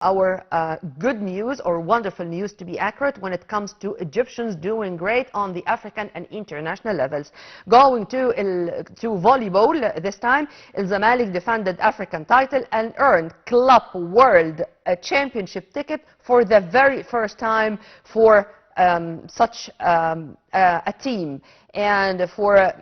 our good news, or wonderful news to be accurate, when it comes to Egyptians doing great on the African and international levels. Going to volleyball this time, El Zamalek defended African title and earned Club World Championship ticket for the very first time for such a team, and for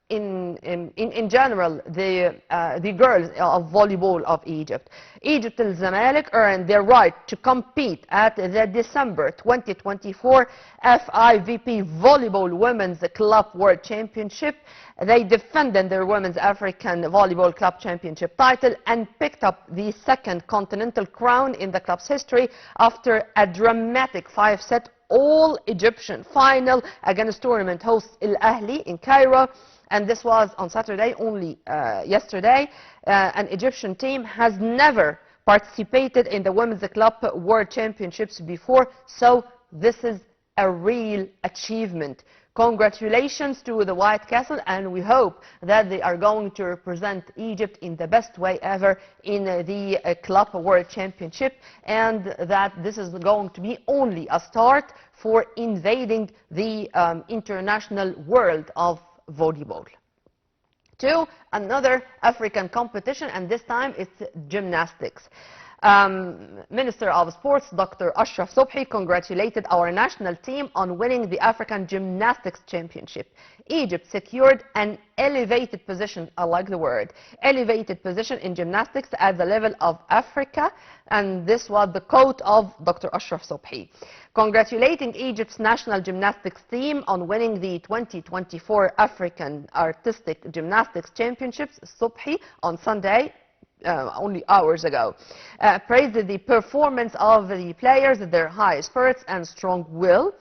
in general, the girls of volleyball of Egypt. Egypt and Zamalek earned their right to compete at the December 2024 FIVP Volleyball Women's Club World Championship. They defended their Women's African Volleyball Club Championship title and picked up the second continental crown in the club's history after a dramatic 5-set all-Egyptian final against tournament host Al Ahly in Cairo. And this was on Saturday, only yesterday. An Egyptian team has never participated in the Women's Club World Championships before, so this is a real achievement. Congratulations to the White Castle, and we hope that they are going to represent Egypt in the best way ever in the Club World Championship, and that this is going to be only a start for invading the international world of volleyball. To another African competition, and this time it's gymnastics. Minister of Sports, Dr. Ashraf Sobhi, congratulated our national team on winning the African Gymnastics Championship. Egypt secured an elevated position, I like the word, elevated position in gymnastics at the level of Africa, and this was the quote of Dr. Ashraf Sobhi. Congratulating Egypt's national gymnastics team on winning the 2024 African Artistic Gymnastics Championships, Sobhi, on Sunday, only hours ago, praised the performance of the players, their high spirits and strong will.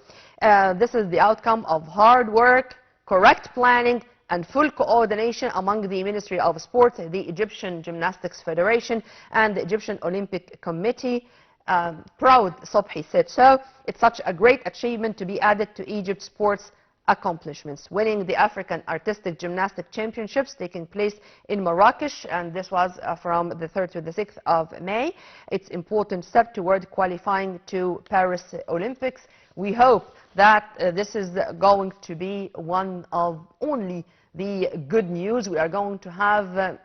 This is the outcome of hard work, correct planning, and full coordination among the Ministry of Sports, the Egyptian Gymnastics Federation, and the Egyptian Olympic Committee. Proud, Sobhi said so. It's such a great achievement to be added to Egypt's sports accomplishments. Winning the African Artistic Gymnastic Championships taking place in Marrakesh, and this was from the 3rd to the 6th of May. It's an important step toward qualifying to Paris Olympics. We hope that this is going to be one of only the good news we are going to have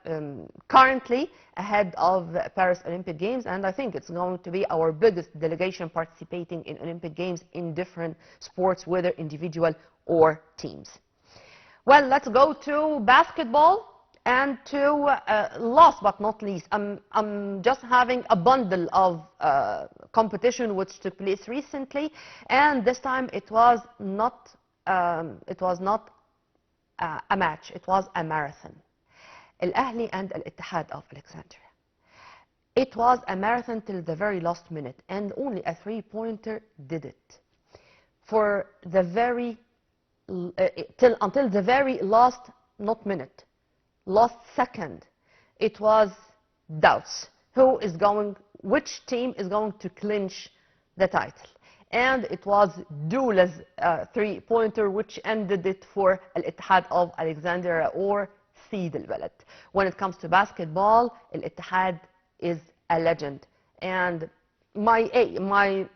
currently ahead of Paris Olympic Games, and I think it's going to be our biggest delegation participating in Olympic Games in different sports, whether individual or teams. Well, let's go to basketball, and to last but not least, I'm just having a bundle of competition which took place recently, and this time it was not a match, it was a marathon. Al Ahly and Al Ittihad of Alexandria. It was a marathon till the very last minute, and only a three-pointer did it. For the very until the very last, not minute, last second, it was doubts. Which team is going to clinch the title? And it was Doula's three-pointer which ended it for Al Ittihad of Alexandria, or Seed al-Balad. When it comes to basketball, Al Ittihad is a legend, and my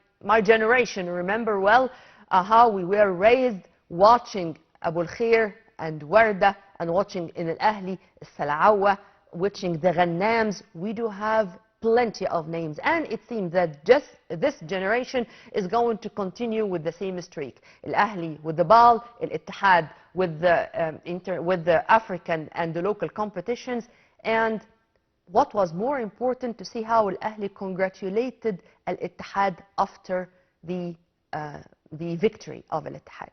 generation remember well how we were raised watching Abu al-Khair and Warda, and watching in Al Ahly Salawa, watching the Ghannams. We do have plenty of names, and it seems that just this generation is going to continue with the same streak. Al Ahly with the ball, Al Ittihad with the African and the local competitions. And what was more important, to see how Al Ahly congratulated Al Ittihad after the victory of Al Ittihad.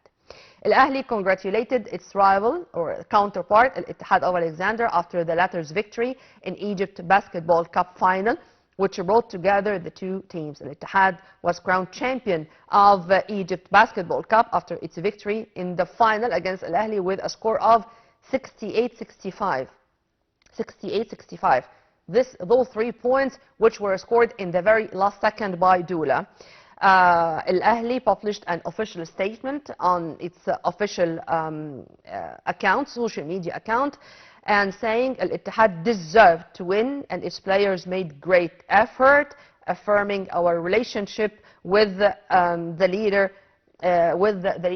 Al Ahly congratulated its rival or counterpart Al Ittihad of Alexandria after the latter's victory in Egypt Basketball Cup final, which brought together the two teams. Al Ittihad was crowned champion of Egypt Basketball Cup after its victory in the final against Al Ahly with a score of 68-65. 68-65. Those 3 points which were scored in the very last second by Doula. Al Ahly published an official statement on its official account, social media account, and saying Al Ittihad deserved to win and its players made great effort. affirming our relationship with the leader, with the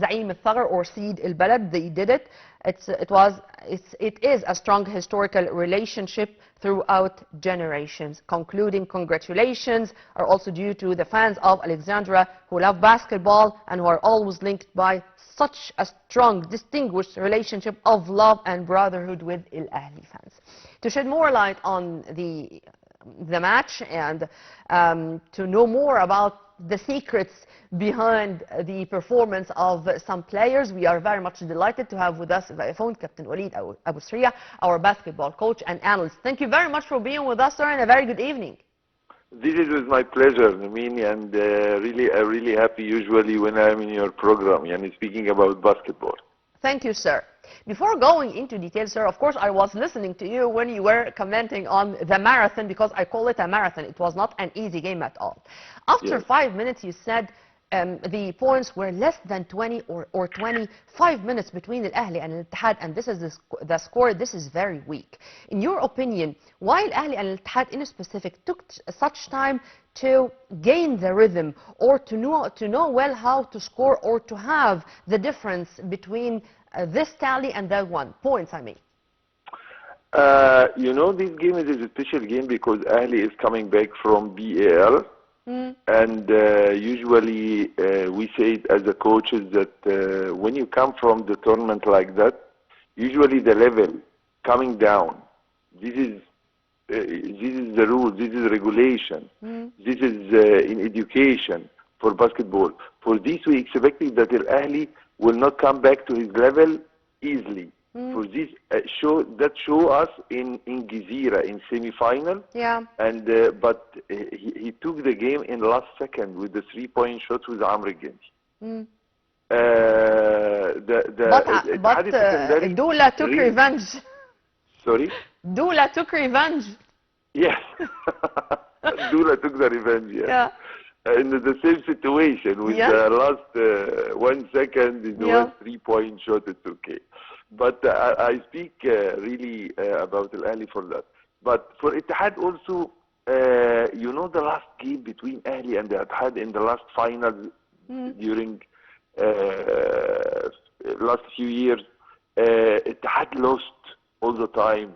زعيم الثغر or سيد البلد. They did it. It is a strong historical relationship throughout generations. Concluding congratulations are also due to the fans of Alexandria who love basketball and who are always linked by such a strong, distinguished relationship of love and brotherhood with Al Ahly fans. To shed more light on the match and to know more about the secrets behind the performance of some players, we are very much delighted to have with us via phone Captain Walid Abou Seree, our basketball coach and analyst. Thank you very much for being with us, sir, and a very good evening. This is with my pleasure, Namini, and I'm really happy usually when I'm in your program and speaking about basketball. Thank you, sir. Before going into details, sir, of course, I was listening to you when you were commenting on the marathon, because I call it a marathon. It was not an easy game at all. After 5 minutes, you said the points were less than 20 or 25 minutes between Al Ahly and Al Ittihad, and this is the score. This is very weak. In your opinion, why Al Ahly and Al Ittihad in specific took such time to gain the rhythm, or to know well how to score, or to have the difference between this tally and that one? Points, I mean. You know, this game is a special game because Ahly is coming back from BAL. And usually we say it as a coaches that when you come from the tournament like that, usually the level coming down. This is the rule. This is regulation. This is in education for basketball. For this, we expected that Al Ahly will not come back to his level easily. For this show us in Gezira in semi-final. Yeah. And but he took the game in the last second with the 3-point shots with Amr Gendi. But Doula took revenge. Sorry? Doula took revenge. Yes. Doula took the revenge, yes. Yeah. In the same situation with the last 1 second, it was 3-point shot, it's okay. But I speak really about Al Ahly for that. But for Ittihad also, you know, the last game between Ahly and the Ittihad in the last final during last few years, Ittihad lost all the time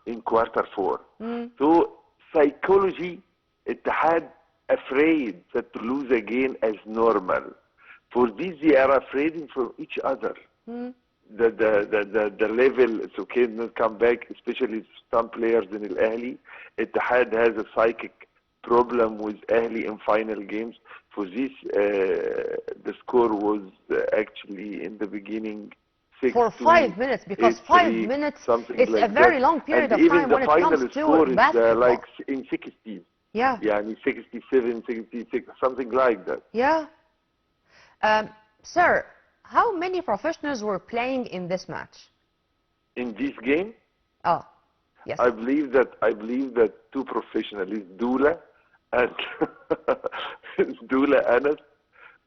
in quarter 4. So psychology, Ittihad afraid that to lose again as normal. For this, they are afraid from each other. The level, it's okay not come back, especially some players in Al Ahly. Ittihad has a psychic problem with Ahly in final games. For this, the score was actually in the beginning 6 for 5 minutes, because 5 minutes is like a very long period of time when it comes to basketball. Like in 60s. Yeah. Yeah, I mean 67, 66, something like that. Yeah. Sir, how many professionals were playing in this match? In this game? Oh, yes. I believe that 2 professionals, Doula and Doula Anas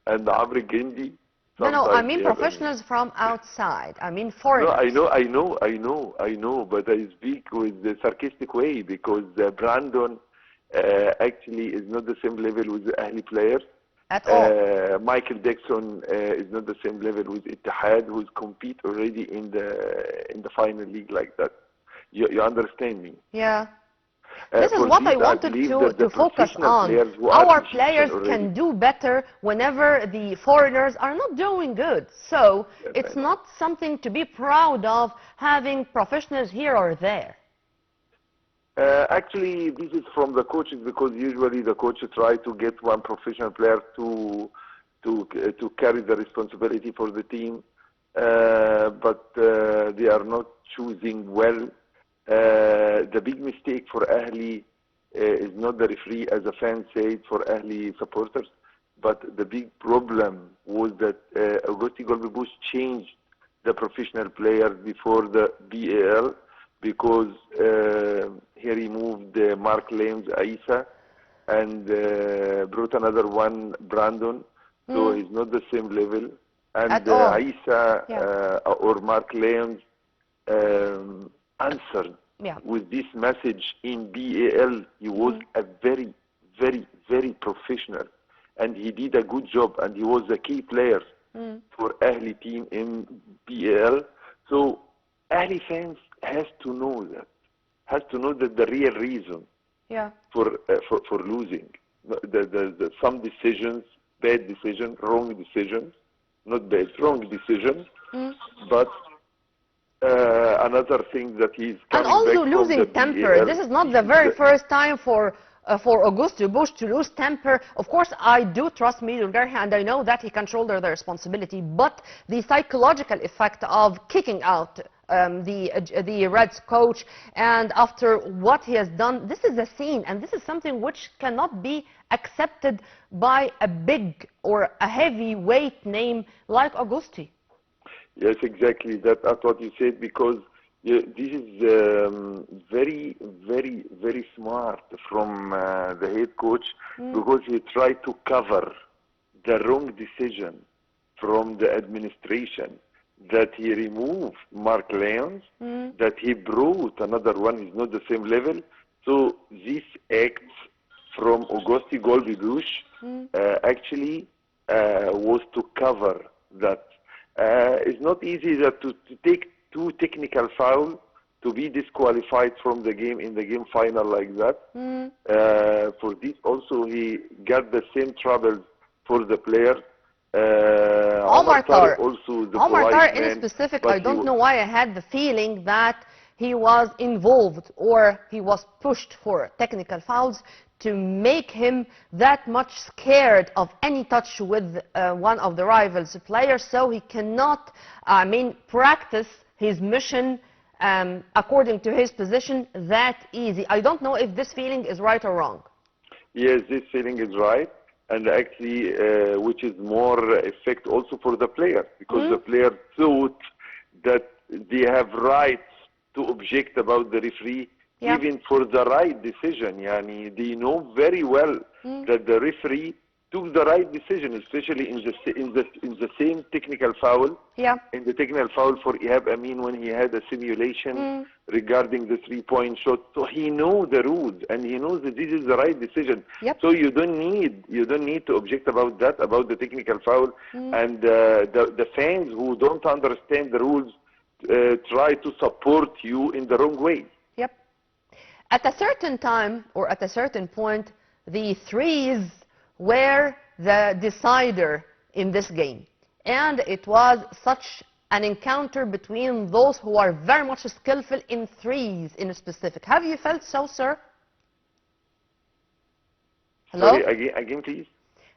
and Amr Gendi. No, I mean professionals from outside. I mean foreigners. No, I know, but I speak with the sarcastic way because Brandon actually is not the same level with the Ahly players. At all. Michael Dixon is not the same level with Ittihad, who's compete already in the final league like that. You understand me? Yeah. This is what I wanted to focus on. Our players can do better whenever the foreigners are not doing good. So it's not something to be proud of having professionals here or there. Actually, this is from the coaches, because usually the coaches try to get one professional player to carry the responsibility for the team, but they are not choosing well. The big mistake for Ahly is not the referee, as a fan said, for Ahly supporters, but the big problem was that Augusti Golbe changed the professional players before the BAL, because he removed Mark Lames, Aisa, and brought another one, Brandon. So he's not the same level. And Aisa or Mark Lames answered Yeah. with this message in BAL. He was a very, very, very professional, and he did a good job, and he was a key player for Ahli team in BAL. So Ahli fans has to know that the real reason for losing, some decisions, bad decisions, wrong decisions, not bad, wrong decisions, but another thing that he's coming and also back from losing the temper. BAL. This is not the very first time for Augusto Bush to lose temper. Of course, I do trust Miguel Garcia, and I know that he can shoulder the responsibility, but the psychological effect of kicking out the Reds coach, and after what he has done, this is a scene, and this is something which cannot be accepted by a big or a heavyweight name like Augusti. Yes, exactly. That's what you said, because this is very, very, very smart from the head coach, because he tried to cover the wrong decision from the administration, that he removed Mark Lyons, that he brought another one, is not the same level. So this act from Augusti Bush actually was to cover that. It's not easy to take two technical fouls to be disqualified from the game in the game final like that. For this also he got the same trouble for the player. Omar Tar, also the Omar Tar in man, specific, I don't know why I had the feeling that he was involved or he was pushed for technical fouls to make him that much scared of any touch with one of the rivals players, so he cannot, practice his mission according to his position that easy. I don't know if this feeling is right or wrong. Yes, this feeling is right, and actually which is more effect also for the player, because the player thought that they have rights to object about the referee, even for the right decision. Yani, they know very well that the referee took the right decision, especially in the same technical foul. In the technical foul for Ihab Amin, when he had a simulation regarding the three-point shot. So he knows the rules, and he knows that this is the right decision. So you don't need to object about that, about the technical foul. And the fans who don't understand the rules try to support you in the wrong way. At a certain time or at a certain point, the threes were the decider in this game. And it was such an encounter between those who are very much skillful in threes in specific. Have you felt so, sir? Hello? Sorry, again please.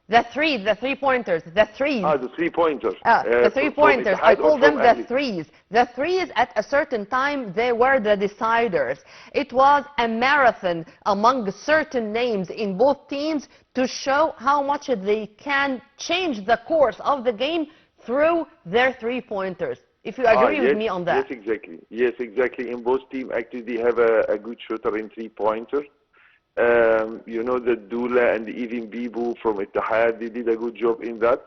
The three-pointers, the threes. The three-pointers. The three-pointers, I call them the threes. The threes, at a certain time, they were the deciders. It was a marathon among certain names in both teams to show how much they can change the course of the game through their three-pointers. If you agree with me on that. Yes, exactly. Yes, exactly. In both teams, actually, they have a good shooter in three-pointers. You know that Dula and even Bibu from Ittihad, they did a good job in that.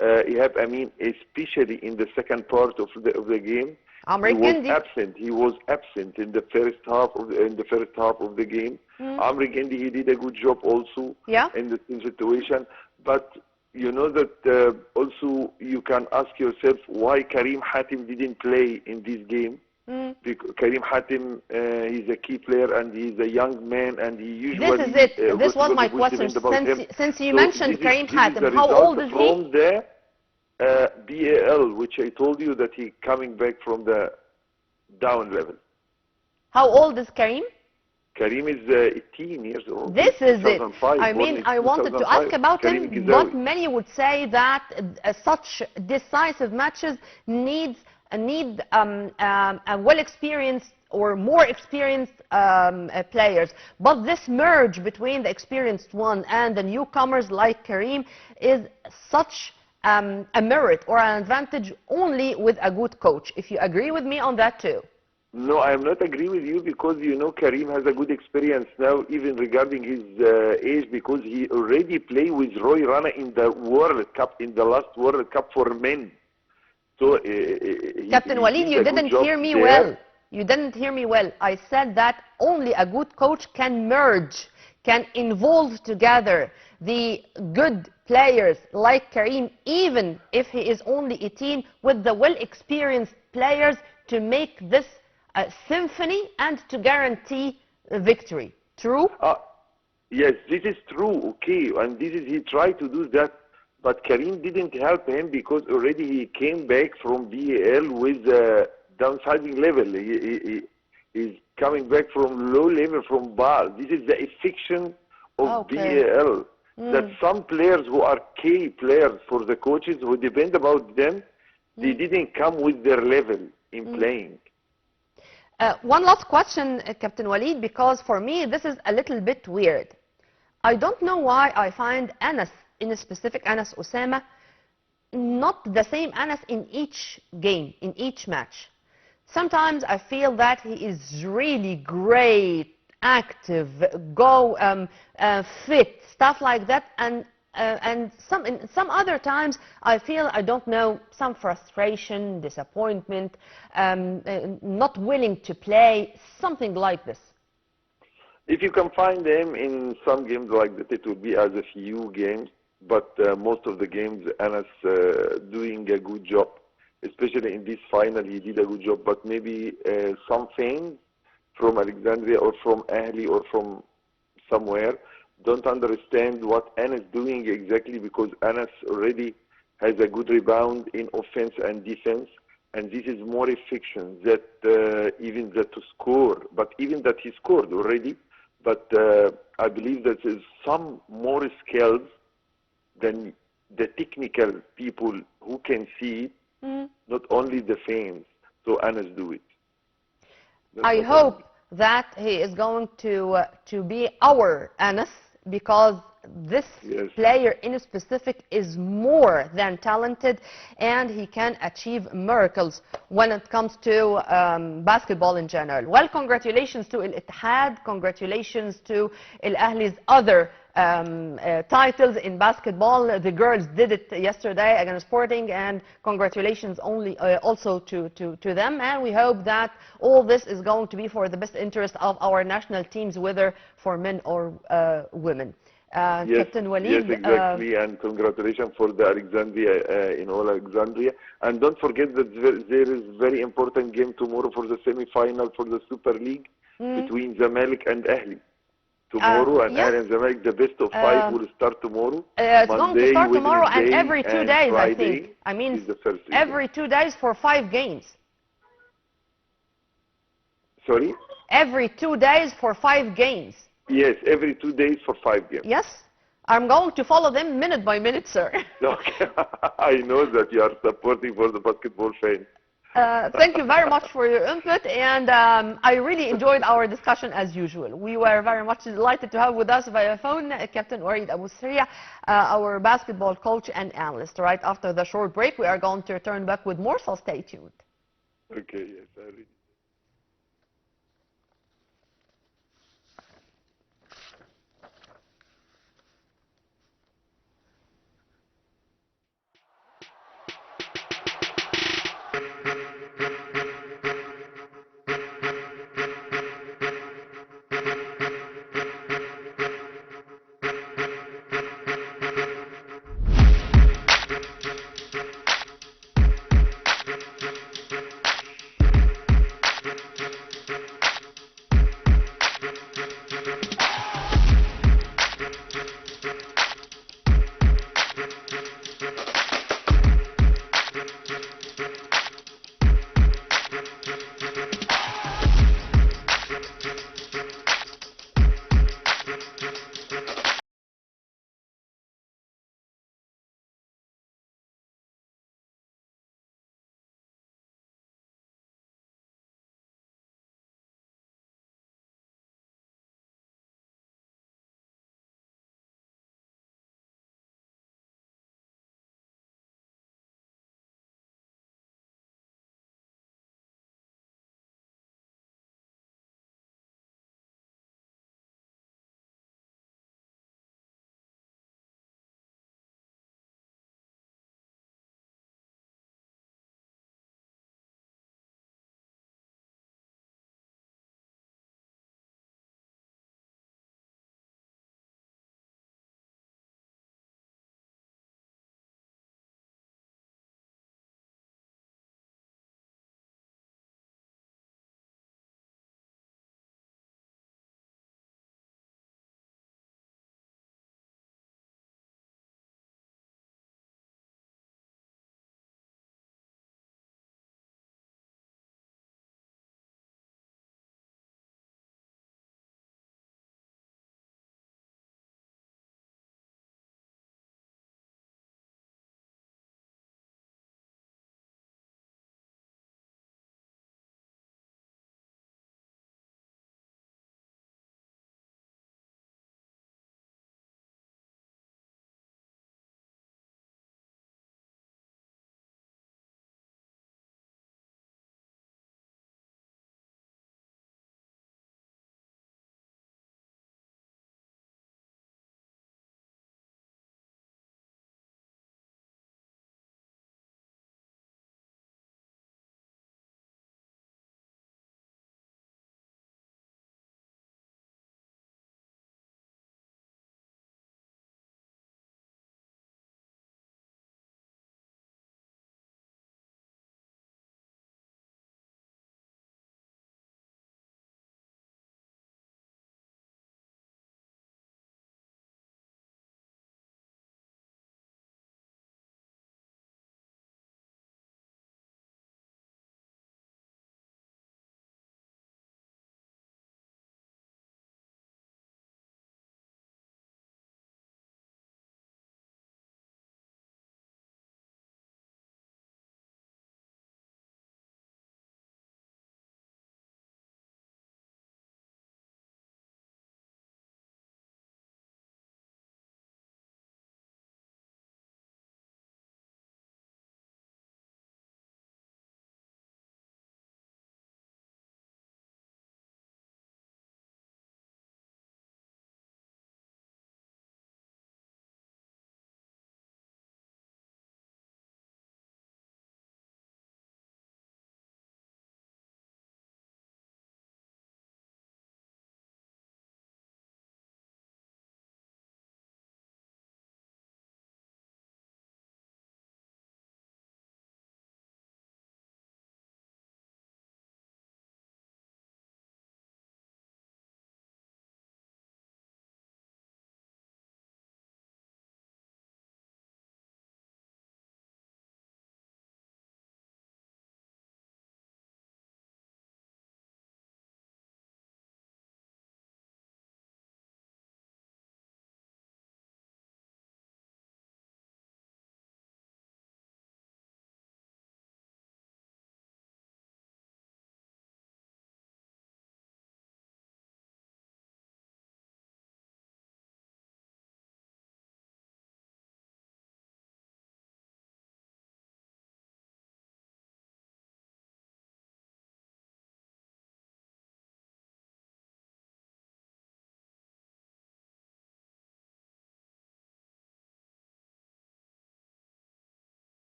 Ihab Amin, especially in the second part of the game, he was absent in the first half of the game. Amr Gendi, he did a good job also in the same situation. But you know that also you can ask yourself why Karim Hatim didn't play in this game. Because Karim Hatim, he's a key player, and he's a young man, and he usually... This is it. This was my question. Since you mentioned Karim Hatim, how old is he? From the BAL, which I told you that he coming back from the down level. How old is Karim? Karim is 18 years old. This is it. I wanted to ask about him, but many would say that such decisive matches need a well-experienced or more experienced players. But this merge between the experienced one and the newcomers like Karim is such a merit or an advantage only with a good coach. If you agree with me on that too. No, I am not agree with you, because you know Karim has a good experience now, even regarding his age, because he already played with Roy Rana in the World Cup, in the last World Cup for men. So Captain Walid, you didn't hear me well. You didn't hear me well. I said that only a good coach can merge, can involve together the good players like Karim, even if he is only 18, with the well-experienced players to make this a symphony and to guarantee victory. True? Yes, this is true, okay, and he tried to do that, but Karim didn't help him because already he came back from BAL with downsizing level. He's coming back from low level from BAL. This is the affection of BAL. That some players who are key players for the coaches who depend about them, they didn't come with their level in playing. One last question, Captain Walid, because for me this is a little bit weird. I don't know why I find Anas, in a specific Anas Osama, not the same Anas in each game, in each match. Sometimes I feel that he is really great, active, fit, stuff like that, and some other times I feel, I don't know, some frustration, disappointment, not willing to play, something like this. If you can find him in some games like that, it will be as a few games, but most of the games Anas doing a good job. Especially in this final, he did a good job, but maybe some fans from Alexandria or from Ahli or from somewhere don't understand what Anas doing exactly, because Anas already has a good rebound in offense and defense, and this is more affection that even that to score, but even that he scored already, but I believe that there's some more skills than the technical people who can see it, not only the fans. So Anas do it. I hope that he is going to be our Anas, because this player in specific is more than talented, and he can achieve miracles when it comes to basketball in general. Well, congratulations to Al Ittihad, congratulations to Al Ahli's other titles in basketball. The girls did it yesterday against Sporting, and congratulations also to them, and we hope that all this is going to be for the best interest of our national teams, whether for men or women. Yes, Captain Walid. Yes, exactly, and congratulations for the Alexandria in all Alexandria. And don't forget that there is very important game tomorrow for the semi-final for the Super League between Zamalek and Ahli. Tomorrow, and Ahli and Zamalek, the best of 5 will start tomorrow. It's going to start tomorrow and Wednesday, every 2 days, Friday I think. I mean, is the first every 2 days for 5 games. Sorry? Every 2 days for 5 games. Yes, every 2 days for 5 games. Yes, I'm going to follow them minute by minute, sir. Okay, I know that you are supporting for the basketball fans. Thank you very much for your input, and I really enjoyed our discussion as usual. We were very much delighted to have with us via phone Captain Walid Abou Seree, our basketball coach and analyst. Right after the short break, we are going to return back with more, so stay tuned. Okay, yes, I really.